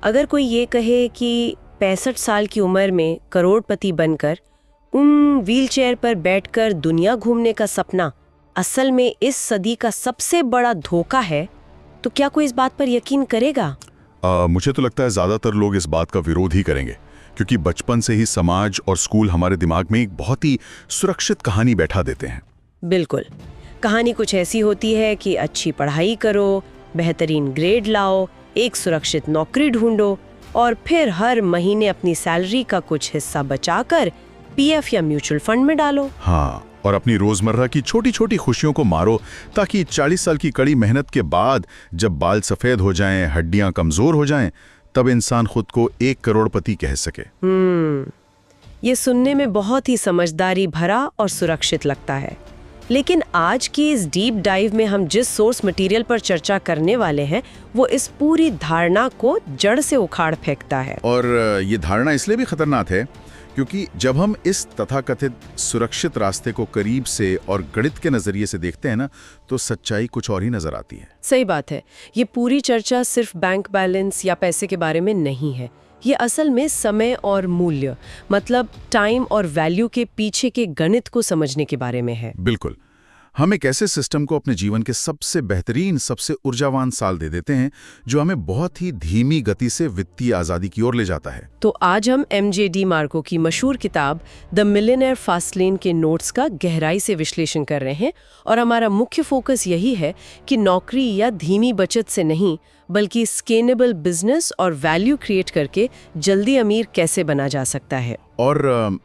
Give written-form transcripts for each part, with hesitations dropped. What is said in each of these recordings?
अगर कोई ये कहे कि 65 साल की उम्र में करोड़पति बनकर व्हीलचेयर पर बैठकर दुनिया घूमने का सपना असल में इस सदी का सबसे बड़ा धोखा है, तो क्या कोई इस बात पर यकीन करेगा? मुझे तो लगता है ज्यादातर लोग इस बात का विरोध ही करेंगे, क्योंकि बचपन से ही समाज और स्कूल हमारे दिमाग में एक बहुत ही सुरक्षित कहानी बैठा देते हैं। बिल्कुल, कहानी कुछ ऐसी होती है कि अच्छी पढ़ाई करो, बेहतरीन ग्रेड लाओ, एक सुरक्षित नौकरी ढूंढो और फिर हर महीने अपनी सैलरी का कुछ हिस्सा बचाकर पीएफ या म्यूचुअल फंड में डालो। हाँ, और अपनी रोजमर्रा की छोटी छोटी खुशियों को मारो, ताकि 40 साल की कड़ी मेहनत के बाद जब बाल सफेद हो जाएं, हड्डियां कमजोर हो जाएं, तब इंसान खुद को 1 करोड़पति कह सके। ये सुनने में बहुत ही समझदारी भरा और सुरक्षित लगता है, लेकिन आज की इस डीप डाइव में हम जिस सोर्स मटेरियल पर चर्चा करने वाले हैं वो इस पूरी धारणा को जड़ से उखाड़ फेंकता है। और ये धारणा इसलिए भी खतरनाक है क्योंकि जब हम इस तथाकथित सुरक्षित रास्ते को करीब से और गणित के नजरिए से देखते हैं ना, तो सच्चाई कुछ और ही नजर आती है। सही बात है, ये पूरी चर्चा सिर्फ बैंक बैलेंस या पैसे के बारे में नहीं है। ये असल में समय और मूल्य, मतलब टाइम और वैल्यू के पीछे के गणित को समझने के बारे में है। बिल्कुल, हम एक ऐसे सिस्टम को अपने जीवन के सबसे बेहतरीन, सबसे ऊर्जावान साल दे देते हैं जो हमें बहुत ही धीमी गति से वित्तीय आजादी की ओर ले जाता है। तो आज हम MJ DiMarco की मशहूर किताब द मिलियनेयर फास्ट लेन के नोट्स का गहराई से विश्लेषण कर रहे हैं, और हमारा मुख्य फोकस यही है कि नौकरी या धीमी बचत से नहीं, बल्कि स्केलेबल बिजनेस और वैल्यू क्रिएट करके जल्दी अमीर कैसे बना जा सकता है। और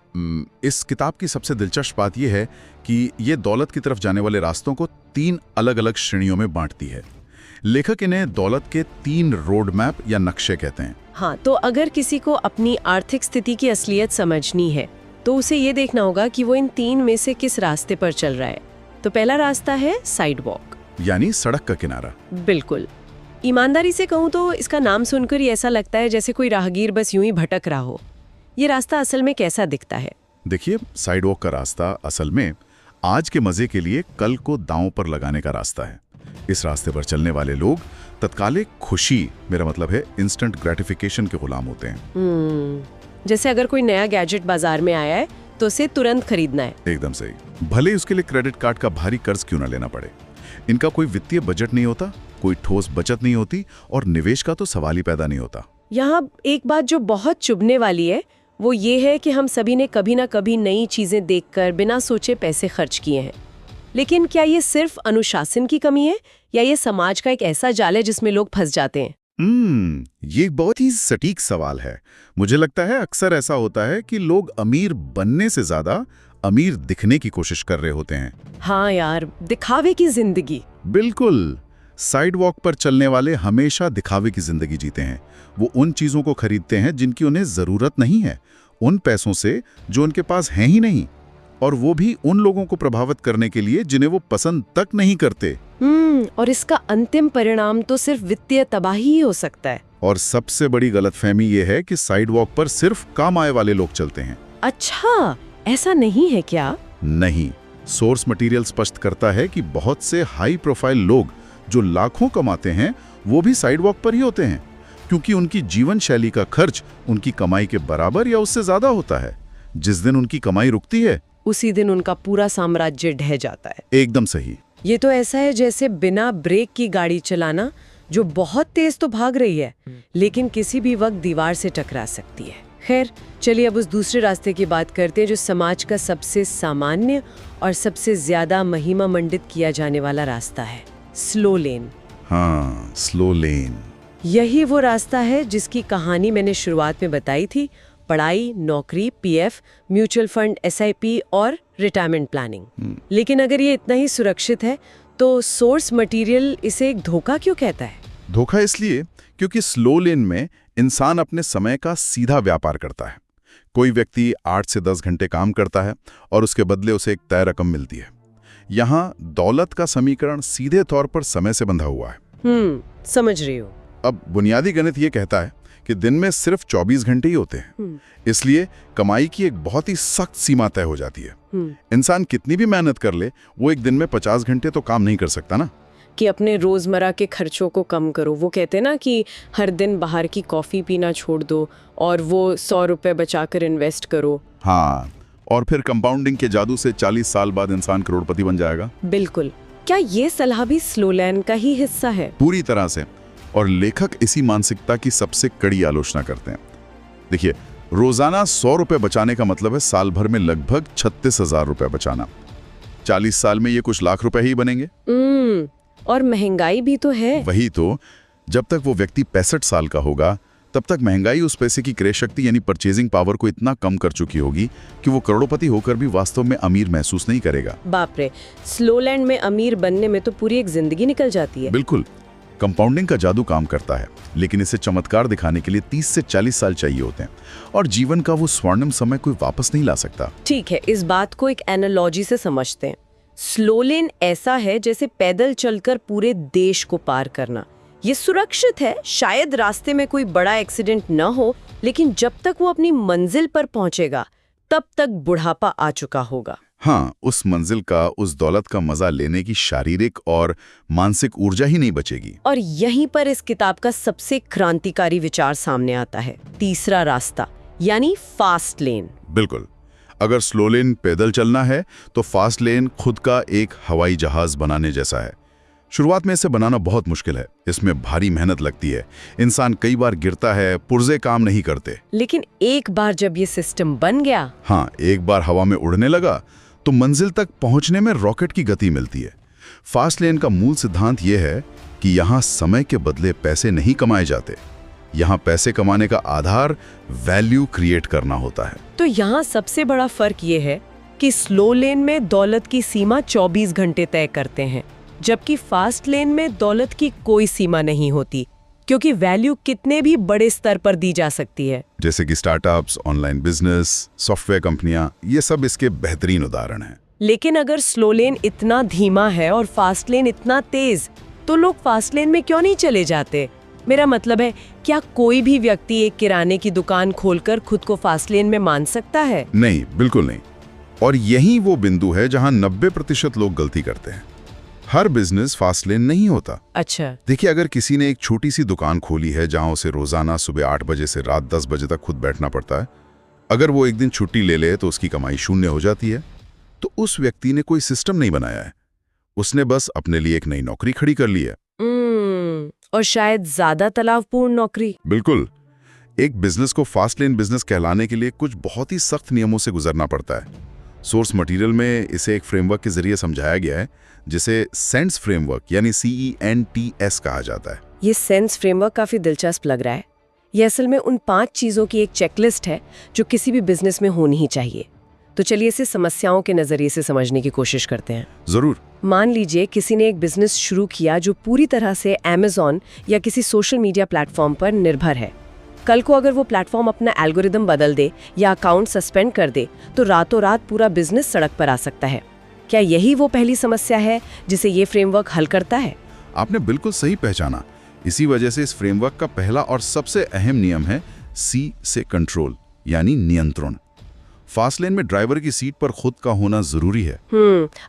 इस किताब की सबसे दिलचस्प बात यह है कि ये दौलत की तरफ जाने वाले रास्तों को 3 अलग-अलग श्रेणियों में बांटती है। लेखक इन्हें दौलत के 3 रोड मैप या नक्शे कहते हैं। हाँ, तो अगर किसी को अपनी आर्थिक स्थिति की असलियत समझनी है तो उसे ये देखना होगा कि वो इन 3 में से किस रास्ते पर चल रहा है। तो पहला रास्ता है साइड वॉक, यानी सड़क का किनारा। बिल्कुल, ईमानदारी से कहूँ तो इसका नाम सुनकर ही ऐसा लगता है जैसे कोई राहगीर बस यूं ही भटक रहा हो। ये रास्ता असल में कैसा दिखता है? देखिए, साइड वॉक का रास्ता असल में आज के मजे के लिए कल को दांव पर लगाने का रास्ता है। इस रास्ते पर चलने वाले लोग तत्कालिक खुशी, मेरा मतलब है इंस्टेंट ग्रेटिफिकेशन के गुलाम होते हैं। जैसे अगर कोई नया गैजेट बाजार में आया है तो उसे तुरंत खरीदना है। एकदम सही, भले उसके लिए क्रेडिट कार्ड का भारी कर्ज क्यों ना लेना पड़े। इनका कोई वित्तीय बजट नहीं होता, कोई ठोस बचत नहीं होती और निवेश का तो सवाल ही पैदा नहीं होता। यहाँ एक बात जो बहुत चुभने वाली है वो ये है कि हम सभी ने कभी ना कभी नई चीजें देखकर बिना सोचे पैसे खर्च किए हैं। लेकिन क्या ये सिर्फ अनुशासन की कमी है या ये समाज का एक ऐसा जाल है जिसमें लोग फंस जाते हैं? ये एक बहुत ही सटीक सवाल है। मुझे लगता है अक्सर ऐसा होता है कि लोग अमीर बनने से ज्यादा अमीर दिखने की कोशिश कर रहे होते हैं। हाँ यार, दिखावे की जिंदगी। बिल्कुल, साइड वॉक पर चलने वाले हमेशा दिखावे की जिंदगी जीते हैं। वो उन चीजों को खरीदते हैं जिनकी उन्हें जरूरत नहीं है, उन पैसों से जो उनके पास हैं ही नहीं, और वो भी उन लोगों को प्रभावित करने के लिए जिन्हें वो पसंद तक नहीं करते। और इसका अंतिम परिणाम तो सिर्फ वित्तीय तबाही ही हो सकता है। और सबसे बड़ी गलतफहमी ये है कि साइड वॉक पर सिर्फ काम आए वाले लोग चलते हैं। अच्छा, ऐसा नहीं है क्या? नहीं, सोर्स मटेरियल स्पष्ट करता है कि बहुत से हाई प्रोफाइल लोग जो लाखों कमाते हैं वो भी साइड वॉक पर ही होते हैं, क्योंकि उनकी जीवन शैली का खर्च उनकी कमाई के बराबर या उससे ज्यादा होता है। जिस दिन उनकी कमाई रुकती है उसी दिन उनका पूरा साम्राज्य ढह जाता है। एकदम सही। ये तो ऐसा है जैसे बिना ब्रेक की गाड़ी चलाना, जो बहुत तेज तो भाग रही है लेकिन किसी भी वक्त दीवार से टकरा सकती है। खैर, चलिए अब उस दूसरे रास्ते की बात करते हैं जो समाज का सबसे सामान्य और सबसे ज्यादा महिमा मंडित किया जाने वाला रास्ता है, स्लो लेन। हाँ, स्लो लेन। यही वो रास्ता है जिसकी कहानी मैंने शुरुआत में बताई थी। पढ़ाई, नौकरी, पीएफ, म्यूचुअल फंड, SIP और रिटायरमेंट प्लानिंग। लेकिन अगर ये इतना ही सुरक्षित है तो सोर्स मटेरियल इसे एक धोखा क्यों कहता है? धोखा इसलिए क्योंकि स्लो लेन में इंसान अपने समय का सीधा व्यापार करता है। कोई व्यक्ति 8 से 10 घंटे काम करता है और उसके बदले उसे एक तय रकम मिलती है। यहाँ दौलत का समीकरण सीधे तौर पर समय से बंधा हुआ है। समझ रही हूँ। अब बुनियादी गणित ये कहता है कि दिन में सिर्फ 24 घंटे ही होते हैं, इसलिए कमाई की एक बहुत ही सख्त सीमा तय हो जाती है। इंसान कितनी भी मेहनत कर ले, वो एक दिन में 50 घंटे तो काम नहीं कर सकता ना। कि अपने रोज़मर्रा के खर्चों को कम करो। वो कहते हैं ना कि हर दिन बाहर की कॉफ़ी पीना छोड़ दो और वो 100 रुपये बचाकर इन्वेस्ट करो। हाँ, और फिर कंपाउंडिंग के जादू से 40 साल बाद इंसान करोड़पति बन जाएगा। बिल्कुल। क्या ये सलाह भी स्लो लैंड का ही हिस्सा है? पूरी तरह से। और लेखक इसी मानसिकता की सबसे कड़ी आलोचना करते हैं। देखिए, रोजाना 100 रुपए बचाने का मतलब है साल भर में लगभग 36,000 रुपए बचाना। 40 साल में ये कुछ लाख रुपए ही बनेंगे। और महंगाई भी तो है। वही तो, जब तक वो व्यक्ति 65 साल का होगा तब तक महंगाई उस पैसे की क्रय शक्ति यानी परचेजिंग पावर को इतना कम कर चुकी होगी कि वो करोड़पति होकर भी वास्तव में अमीर महसूस नहीं करेगा। बाप रे, स्लो लैंड में अमीर बनने में तो पूरी एक जिंदगी निकल जाती है। बिल्कुल, कंपाउंडिंग का जादू काम करता है, लेकिन इसे चमत्कार दिखाने के लिए 30 से 40 साल चाहिए होते हैं और जीवन का वो स्वर्णिम समय कोई वापस नहीं ला सकता। ठीक है, इस बात को एक एनालॉजी से समझते हैं। स्लो लेन ऐसा है जैसे पैदल चलकर पूरे देश को पार करना। ये सुरक्षित है, शायद रास्ते में कोई बड़ा एक्सीडेंट न हो, लेकिन जब तक वो अपनी मंजिल पर पहुंचेगा तब तक बुढ़ापा आ चुका होगा। हाँ, उस मंजिल का, उस दौलत का मजा लेने की शारीरिक और मानसिक ऊर्जा ही नहीं बचेगी। और यहीं पर इस किताब का सबसे क्रांतिकारी विचार सामने आता है, तीसरा रास्ता यानी फास्ट लेन। बिल्कुल, अगर स्लो लेन पैदल चलना है तो फास्ट लेन खुद का एक हवाई जहाज बनाने जैसा है। शुरुआत में इसे बनाना बहुत मुश्किल है, इसमें भारी मेहनत लगती है, इंसान कई बार गिरता है, पुर्जे काम नहीं करते। लेकिन एक बार जब ये सिस्टम बन गया, हाँ, एक बार हवा में उड़ने लगा तो मंजिल तक पहुंचने में रॉकेट की गति मिलती है। फास्ट लेन का मूल सिद्धांत यह है कि यहाँ समय के बदले पैसे नहीं कमाए जाते, यहाँ पैसे कमाने का आधार वैल्यू क्रिएट करना होता है। तो यहाँ सबसे बड़ा फर्क ये है कि स्लो लेन में दौलत की सीमा 24 घंटे तय करते हैं, जबकि फास्ट लेन में दौलत की कोई सीमा नहीं होती, क्योंकि वैल्यू कितने भी बड़े स्तर पर दी जा सकती है। जैसे कि स्टार्टअप्स, ऑनलाइन बिजनेस, सॉफ्टवेयर कंपनियां, ये सब इसके बेहतरीन उदाहरण हैं। लेकिन अगर स्लो लेन इतना धीमा है और फास्ट लेन इतना तेज, तो लोग फास्ट लेन में क्यों नहीं चले जाते? मेरा मतलब है, क्या कोई भी व्यक्ति एक किराने की दुकान खोलकर खुद को फास्ट लेन में मान सकता है? नहीं, बिल्कुल नहीं। और यही वो बिंदु है जहां 90% लोग गलती करते हैं। हर बिजनेस फास्ट लेन नहीं होता। अच्छा। देखिए, अगर किसी ने एक छोटी सी दुकान खोली है जहां उसे रोजाना सुबह 8 बजे से रात 10 बजे तक खुद बैठना पड़ता है, अगर वो एक दिन छुट्टी ले ले तो उसकी कमाई शून्य हो जाती है। तो उस व्यक्ति ने कोई सिस्टम नहीं बनाया है, उसने बस अपने लिए एक नई नौकरी खड़ी कर ली है। और शायद ज्यादा तनावपूर्ण नौकरी। बिल्कुल, एक बिजनेस को फास्ट लेन बिजनेस कहलाने के लिए कुछ बहुत ही सख्त नियमों से गुजरना पड़ता है। सोर्स मटेरियल में इसे एक फ्रेमवर्क के जरिए समझाया गया है, जिसे सेंस फ्रेमवर्क यानी CENTS कहा जाता है। ये सेंस फ्रेमवर्क काफी दिलचस्प लग रहा है। ये असल में उन 5 चीजों की एक चेकलिस्ट है जो किसी भी बिजनेस में होनी ही चाहिए। तो चलिए इसे समस्याओं के नजरिए से समझने की कोशिश करते हैं। जरूर। मान लीजिए किसी ने एक बिजनेस शुरू किया जो पूरी तरह से Amazon या किसी सोशल मीडिया प्लेटफॉर्म पर निर्भर है। कल को अगर वो प्लेटफॉर्म अपना एल्गोरिदम बदल दे या अकाउंट सस्पेंड कर दे तो रातों रात पूरा बिजनेस सड़क पर आ सकता है। क्या यही वो पहली समस्या है जिसे ये फ्रेमवर्क हल करता है? आपने बिल्कुल सही पहचाना। इसी वजह से इस फ्रेमवर्क का पहला और सबसे अहम नियम है C से कंट्रोल यानी नियंत्रण। फास्ट लेन में ड्राइवर की सीट पर खुद का होना जरूरी है।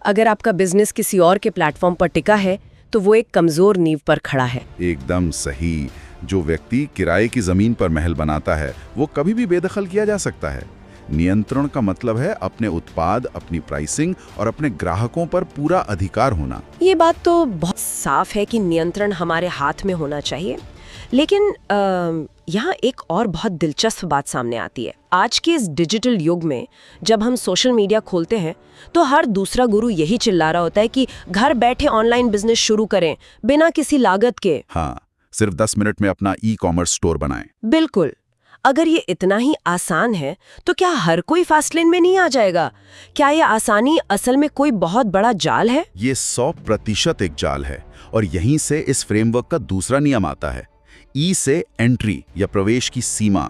अगर आपका बिजनेस किसी और के प्लेटफॉर्म पर टिका है तो वो एक कमजोर नींव पर खड़ा है। एकदम सही। जो व्यक्ति किराए की जमीन पर महल बनाता है वो कभी भी बेदखल किया जा सकता है। नियंत्रण का मतलब है अपने उत्पाद, अपनी प्राइसिंग और अपने ग्राहकों पर पूरा अधिकार होना। ये बात तो बहुत साफ है कि नियंत्रण हमारे हाथ में होना चाहिए, लेकिन यहाँ एक और बहुत दिलचस्प बात सामने आती है। आज के इस डिजिटल युग में जब हम सोशल मीडिया खोलते हैं तो हर दूसरा गुरु यही चिल्ला रहा होता है कि घर बैठे ऑनलाइन बिजनेस शुरू करें बिना किसी लागत के। हाँ, सिर्फ 10 मिनट में अपना ई-कॉमर्स स्टोर बनाएं। बिल्कुल। अगर ये इतना ही आसान है तो क्या हर कोई फास्ट लेन में नहीं आ जाएगा? क्या ये आसानी असल में कोई बहुत बड़ा जाल है? ये 100% एक जाल है और यहीं से इस फ्रेमवर्क का दूसरा नियम आता है। ई से एंट्री या प्रवेश की सीमा।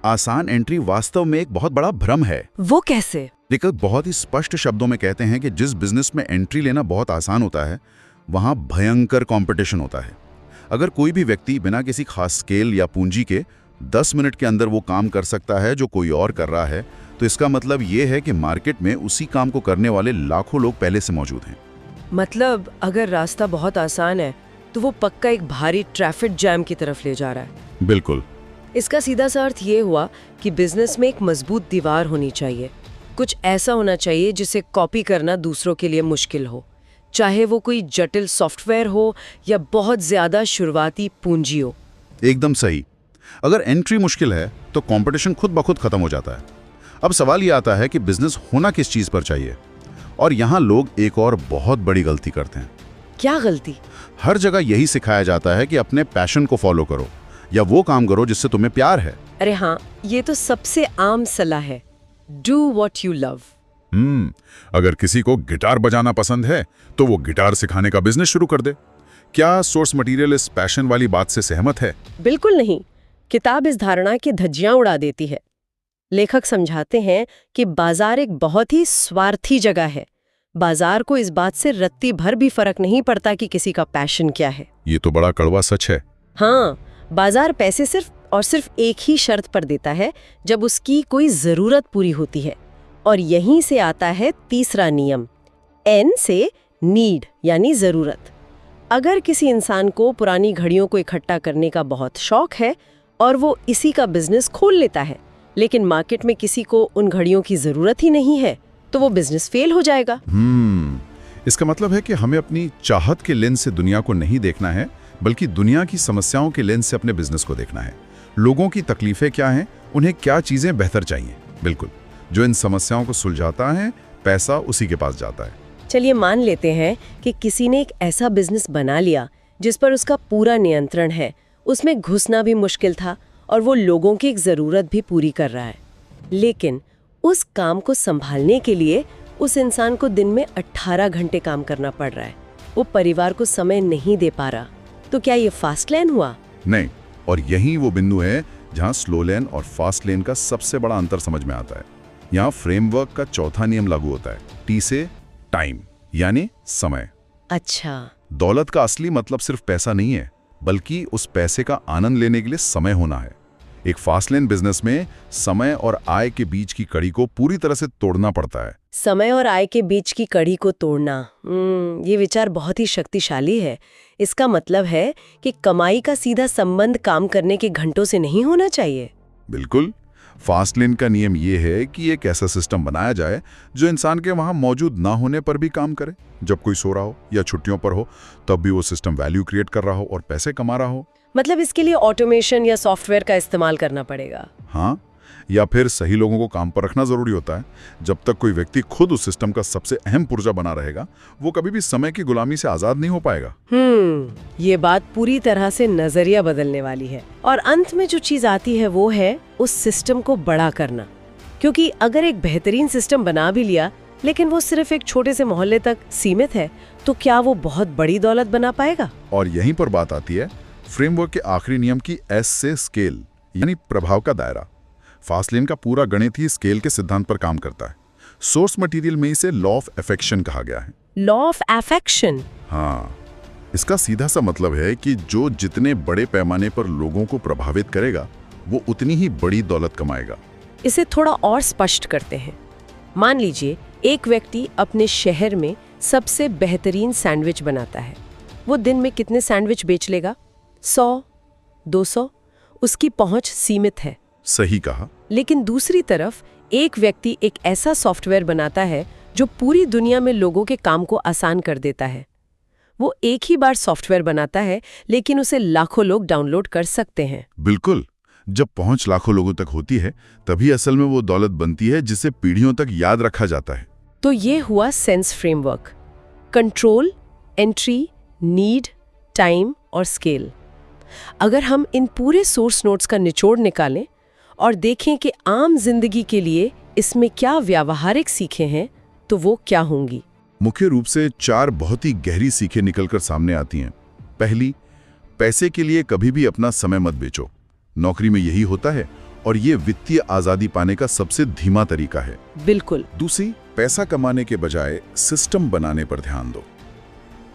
आसान एंट्री वास्तव में एक बहुत बड़ा भ्रम है। वो कैसे? लेखक बहुत ही स्पष्ट शब्दों में कहते हैं कि जिस बिजनेस में एंट्री लेना बहुत आसान होता है वहां भयंकर कंपटीशन होता है। अगर कोई भी व्यक्ति बिना किसी खास स्केल या पूंजी के 10 मिनट के अंदर वो काम कर सकता है जो कोई और कर रहा है, तो इसका मतलब ये है कि मार्केट में उसी काम को करने वाले लाखों लोग पहले से मौजूद हैं। मतलब अगर रास्ता बहुत आसान है तो वो पक्का एक भारी ट्रैफिक जैम की तरफ ले जा रहा है। बिल्कुल। इसका सीधा सा अर्थ ये हुआ कि बिजनेस में एक मजबूत दीवार होनी चाहिए। कुछ ऐसा होना चाहिए जिसे कॉपी करना दूसरों के लिए मुश्किल हो, चाहे वो कोई जटिल सॉफ्टवेयर हो या बहुत ज्यादा शुरुआती पूंजी हो। एकदम सही। अगर एंट्री मुश्किल है तो कंपटीशन खुद ब खुद खत्म हो जाता है। अब सवाल ये आता है कि बिजनेस होना किस चीज पर चाहिए, और यहाँ लोग एक और बहुत बड़ी गलती करते हैं। क्या गलती? हर जगह यही सिखाया जाता है कि अपने पैशन को फॉलो करो या वो काम करो जिससे तुम्हें प्यार है। अरे हाँ, ये तो सबसे आम सलाह है, डू वॉट यू लव। अगर किसी को गिटार बजाना पसंद है तो वो गिटार सिखाने का बिजनेस शुरू कर दे। क्या सोर्स मटेरियल इस पैशन वाली बात से सहमत है? बिल्कुल नहीं। किताब इस धारणा की धज्जियां उड़ा देती है। लेखक समझाते हैं कि बाजार एक बहुत ही स्वार्थी जगह है। बाजार को इस बात से रत्ती भर भी फर्क नहीं पड़ता कि किसी का पैशन क्या है। ये तो बड़ा कड़वा सच है। हाँ, बाजार पैसे सिर्फ और सिर्फ एक ही शर्त पर देता है, जब उसकी कोई जरूरत पूरी होती है। और यहीं से आता है तीसरा नियम, एन से नीड यानी जरूरत। अगर किसी इंसान को पुरानी घड़ियों को इकट्ठा करने का बहुत शौक है और वो इसी का बिजनेस खोल लेता है, लेकिन मार्केट में किसी को उन घड़ियों की जरूरत ही नहीं है, तो वो बिजनेस फेल हो जाएगा। इसका मतलब है कि हमें अपनी चाहत के लेंस से दुनिया को नहीं देखना है, बल्कि दुनिया की समस्याओं के लेंस से अपने बिजनेस को देखना है। लोगों की तकलीफें क्या हैं, उन्हें क्या चीजें बेहतर चाहिए। बिल्कुल, जो इन समस्याओं को सुलझाता है, पैसा उसी के पास जाता है। चलिए मान लेते हैं कि किसी ने एक ऐसा बिजनेस बना लिया जिस पर उसका पूरा नियंत्रण है, उसमें घुसना भी मुश्किल था और वो लोगों की एक ज़रूरत भी पूरी कर रहा है। लेकिन उस काम को संभालने के लिए उस इंसान को दिन में 18 घंटे काम करना पड़ रहा है। वो परिवार को समय नहीं दे पा रहा। तो क्या ये फास्ट लेन हुआ? नहीं, और यही वो बिंदु है जहाँ स्लो लेन और फास्ट लेन का सबसे बड़ा अंतर समझ में आता है। यहाँ फ्रेमवर्क का चौथा नियम लागू होता है, टी से टाइम, यानी समय। अच्छा। दौलत का असली मतलब सिर्फ पैसा नहीं है, बल्कि उस पैसे का आनंद लेने के लिए समय होना है। एक फास्ट लेन बिजनेस में समय और आय के बीच की कड़ी को पूरी तरह से तोड़ना पड़ता है। समय और आय के बीच की कड़ी को तोड़ना, ये विचार बहुत ही शक्तिशाली है। इसका मतलब है कि कमाई का सीधा संबंध काम करने के घंटों से नहीं होना चाहिए। बिल्कुल। फास्ट लेन का नियम ये है कि एक ऐसा सिस्टम बनाया जाए जो इंसान के वहां मौजूद ना होने पर भी काम करे। जब कोई सो रहा हो या छुट्टियों पर हो, तब भी वो सिस्टम वैल्यू क्रिएट कर रहा हो और पैसे कमा रहा हो। मतलब इसके लिए ऑटोमेशन या सॉफ्टवेयर का इस्तेमाल करना पड़ेगा। हाँ, या फिर सही लोगों को काम पर रखना जरूरी होता है। जब तक कोई व्यक्ति खुद उस सिस्टम का सबसे अहम पुर्जा बना रहेगा, वो कभी भी समय की गुलामी से आजाद नहीं हो पाएगा। ये बात पूरी तरह से नजरिया बदलने वाली है। और अंत में जो चीज आती है वो है उस सिस्टम को बड़ा करना। क्योंकि अगर एक बेहतरीन सिस्टम बना भी लिया, लेकिन वो सिर्फ एक छोटे से मोहल्ले तक सीमित है, तो क्या वो बहुत बड़ी दौलत बना पाएगा? और यहीं पर बात आती है फ्रेमवर्क के आखिरी नियम की, एस से स्केल, यानी प्रभाव का दायरा। फास्ट लेन का पूरा गणित ही स्केल के सिद्धांत पर काम करता है। सोर्स मटेरियल में इसे लॉ ऑफ अफेक्शन कहा गया है। Law of affection? हाँ, इसका सीधा सा मतलब है कि जो जितने बड़े पैमाने पर लोगों को प्रभावित करेगा, वो उतनी ही बड़ी दौलत कमाएगा। इसे थोड़ा और स्पष्ट करते हैं। मान लीजिए एक व्यक्ति अपने शहर में सबसे बेहतरीन सैंडविच बनाता है। वो दिन में कितने सैंडविच बेच लेगा? 100, 200? उसकी पहुंच सीमित है। सही कहा। लेकिन दूसरी तरफ एक व्यक्ति एक ऐसा सॉफ्टवेयर बनाता है जो पूरी दुनिया में लोगों के काम को आसान कर देता है। वो एक ही बार सॉफ्टवेयर बनाता है, लेकिन उसे लाखों लोग डाउनलोड कर सकते हैं। बिल्कुल। जब पहुंच लाखों लोगों तक होती है, तभी असल में वो दौलत बनती है जिसे पीढ़ियों तक याद रखा जाता है। तो ये हुआ sense framework: control, entry, need, time और स्केल। अगर हम इन पूरे सोर्स नोट्स का निचोड़ निकालें और देखें कि आम जिंदगी के लिए इसमें क्या व्यावहारिक सीखें हैं, तो वो क्या होंगी? मुख्य रूप से 4 बहुत ही गहरी सीखें निकलकर सामने आती हैं। पहली, पैसे के लिए कभी भी अपना समय मत बेचो। नौकरी में यही होता है और ये वित्तीय आजादी पाने का सबसे धीमा तरीका है। बिल्कुल। दूसरी, पैसा कमाने के बजाय सिस्टम बनाने पर ध्यान दो।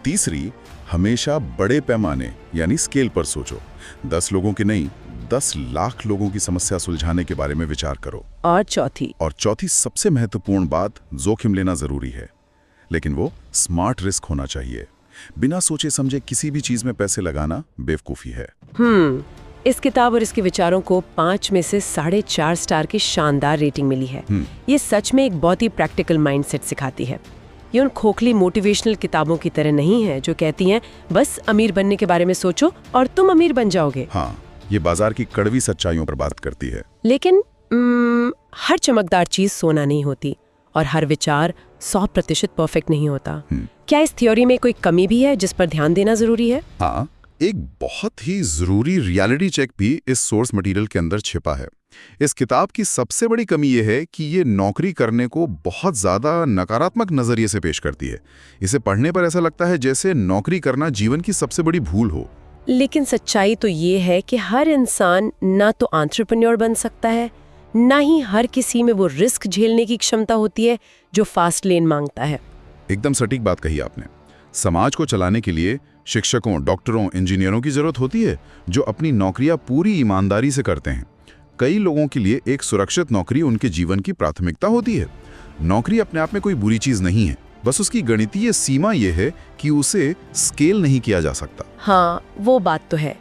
तीसरी, हमेशा बड़े पैमाने यानी स्केल पर सोचो। 10 लोगों की नहीं, 10 लाख लोगों की समस्या सुलझाने के बारे में विचार करो। और चौथी सबसे महत्वपूर्ण बात, जोखिम लेना जरूरी है, लेकिन वो स्मार्ट रिस्क होना चाहिए। बिना सोचे समझे किसी भी चीज में पैसे लगाना बेवकूफ़ी है। इस किताब और इसके विचारों को 5 में से 4.5 स्टार की शानदार रेटिंग मिली है। ये सच में एक बहुत ही प्रैक्टिकल माइंडसेट सिखाती है। ये उन खोखली मोटिवेशनल किताबों की तरह नहीं है जो कहती हैं बस अमीर बनने के बारे में सोचो और तुम अमीर बन जाओगे। हाँ, ये बाजार की कड़वी सच्चाइयों पर बात करती है। लेकिन हर चमकदार चीज सोना नहीं होती और हर विचार 100% परफेक्ट नहीं होता। क्या इस थ्योरी में कोई कमी भी है जिस पर ध्यान देना जरूरी है? हाँ, एक बहुत ही जरूरी रियलिटी चेक भी इस सोर्स मटेरियल के अंदर छिपा है। इस किताब की सबसे बड़ी कमी यह है कि ये नौकरी करने को बहुत ज्यादा नकारात्मक नजरिए से पेश करती है। इसे पढ़ने पर ऐसा लगता है जैसे नौकरी करना जीवन की सबसे बड़ी भूल हो। लेकिन सच्चाई तो ये है कि हर इंसान ना तो एंटरप्रेन्योर बन सकता है, ना ही हर किसी में वो रिस्क झेलने की क्षमता होती है जो फास्ट लेन मांगता है। एकदम सटीक बात कही आपने। समाज को चलाने के लिए शिक्षकों, डॉक्टरों, इंजीनियरों की जरूरत होती है जो अपनी नौकरियां पूरी ईमानदारी से करते हैं। कई लोगों के लिए एक सुरक्षित नौकरी उनके जीवन की प्राथमिकता होती है। नौकरी अपने आप में कोई बुरी चीज नहीं है, बस उसकी गणितीय सीमा यह है कि उसे स्केल नहीं किया जा सकता। हाँ, वो बात तो है।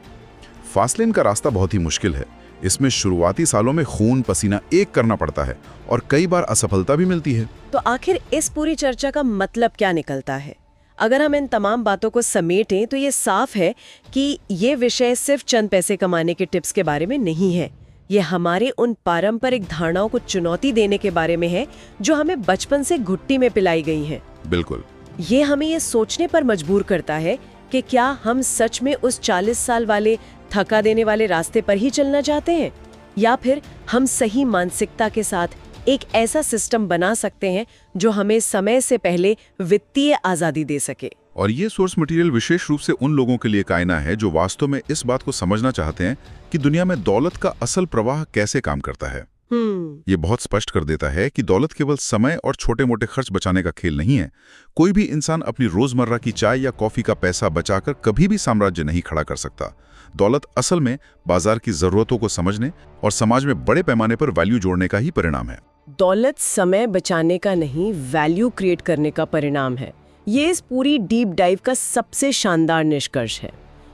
फास्ट लेन का रास्ता बहुत ही मुश्किल है। इसमें शुरुआती सालों में खून पसीना एक करना पड़ता है और कई बार असफलता भी मिलती है। तो आखिर इस पूरी चर्चा का मतलब क्या निकलता है? अगर हम इन तमाम बातों को समेटें तो ये साफ है कि ये विषय सिर्फ चंद पैसे कमाने के टिप्स के बारे में नहीं है। ये हमारे उन पारंपरिक धारणाओं को चुनौती देने के बारे में है जो हमें बचपन से घुट्टी में पिलाई गई हैं। बिल्कुल। ये हमें ये सोचने पर मजबूर करता है कि क्या हम सच में उस 40 साल वाले थका देने वाले रास्ते पर ही चलना चाहते हैं, या फिर हम सही मानसिकता के साथ एक ऐसा सिस्टम बना सकते हैं जो हमें समय से पहले वित्तीय आजादी दे सके। और ये सोर्स मटेरियल विशेष रूप से उन लोगों के लिए कायना है जो वास्तव में इस बात को समझना चाहते हैं कि दुनिया में दौलत का असल प्रवाह कैसे काम करता है। ये बहुत स्पष्ट कर देता है कि दौलत केवल समय और छोटे मोटे खर्च बचाने का खेल नहीं है। कोई भी इंसान अपनी रोजमर्रा की चाय या कॉफी का पैसा बचाकर कभी भी साम्राज्य नहीं खड़ा कर सकता। दौलत असल में बाजार की जरूरतों को समझने और समाज में बड़े पैमाने पर वैल्यू जोड़ने का ही परिणाम है। दौलत समय बचाने का नहीं, वैल्यू क्रिएट करने का परिणाम है। ये इस पूरी डीप डाइव का सबसे शानदार निष्कर्ष है।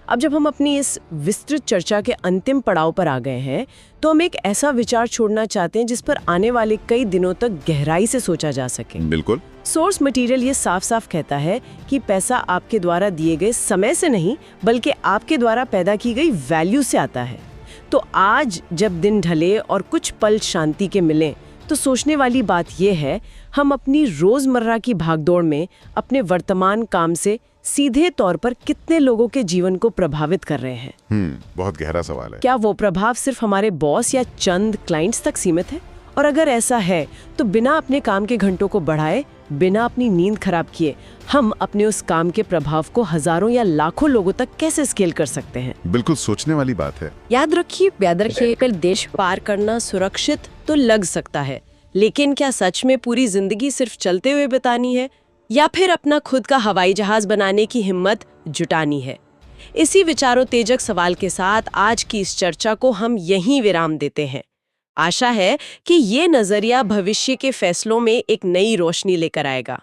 अब जब हम अपनी इस विस्तृत चर्चा के अंतिम पड़ाव पर आ गए हैं तो हम एक ऐसा विचार छोड़ना चाहते हैं जिस पर आने वाले कई दिनों तक गहराई से सोचा जा सके। बिल्कुल। सोर्स मटेरियल ये साफ साफ कहता है कि पैसा आपके द्वारा दिए गए समय से नहीं बल्कि आपके द्वारा पैदा की गई वैल्यू से आता है। तो आज जब दिन ढले और कुछ पल शांति के मिलें तो सोचने वाली बात यह है, हम अपनी रोजमर्रा की भागदौड़ में अपने वर्तमान काम से सीधे तौर पर कितने लोगों के जीवन को प्रभावित कर रहे हैं। बहुत गहरा सवाल है। क्या वो प्रभाव सिर्फ हमारे बॉस या चंद क्लाइंट्स तक सीमित है? और अगर ऐसा है तो बिना अपने काम के घंटों को बढ़ाए, बिना अपनी नींद खराब किए, हम अपने उस काम के प्रभाव को हजारों या लाखों लोगों तक कैसे स्केल कर सकते हैं? बिल्कुल सोचने वाली बात है। याद रखिए, कल देश पार करना सुरक्षित तो लग सकता है, लेकिन क्या सच में पूरी जिंदगी सिर्फ चलते हुए बितानी है या फिर अपना खुद का हवाई जहाज बनाने की हिम्मत जुटानी है? इसी विचारों तेजक सवाल के साथ आज की इस चर्चा को हम यहीं विराम देते हैं। आशा है कि ये नजरिया भविष्य के फैसलों में एक नई रोशनी लेकर आएगा।